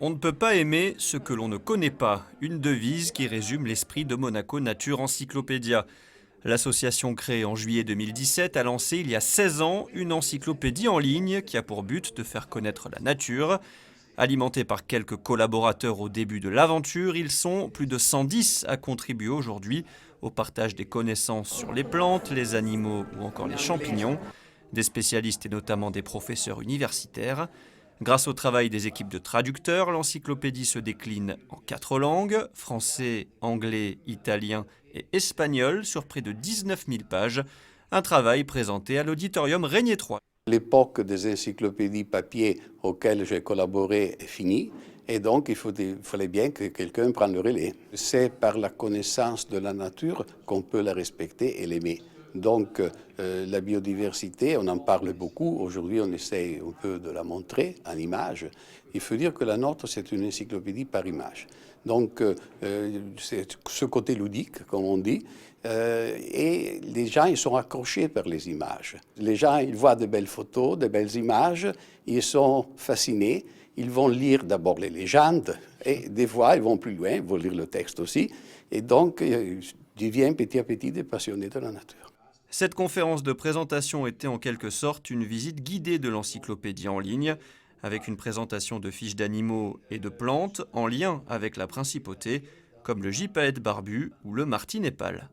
On ne peut pas aimer ce que l'on ne connaît pas, une devise qui résume l'esprit de Monaco Nature Encyclopédia. L'association créée en juillet 2017 a lancé il y a 16 ans une encyclopédie en ligne qui a pour but de faire connaître la nature. Alimentés par quelques collaborateurs au début de l'aventure, ils sont plus de 110 à contribuer aujourd'hui au partage des connaissances sur les plantes, les animaux ou encore les champignons, des spécialistes et notamment des professeurs universitaires. Grâce au travail des équipes de traducteurs, l'encyclopédie se décline en 4 langues, français, anglais, italien et espagnol, sur près de 19 000 pages. Un travail présenté à l'auditorium Régnier 3. L'époque des encyclopédies papier auxquelles j'ai collaboré est finie et donc fallait bien que quelqu'un prenne le relais. C'est par la connaissance de la nature qu'on peut la respecter et l'aimer. Donc la biodiversité, on en parle beaucoup. Aujourd'hui, on essaye un peu de la montrer en images. Il faut dire que la nôtre, c'est une encyclopédie par image. Donc c'est ce côté ludique, comme on dit. Et les gens, ils sont accrochés par les images. Les gens, ils voient de belles photos, de belles images, ils sont fascinés. Ils vont lire d'abord les légendes et des fois, ils vont plus loin, ils vont lire le texte aussi. Et donc, ils deviennent petit à petit des passionnés de la nature. Cette conférence de présentation était en quelque sorte une visite guidée de l'encyclopédie en ligne, avec une présentation de fiches d'animaux et de plantes en lien avec la principauté, comme le gypaète barbu ou le martinépal.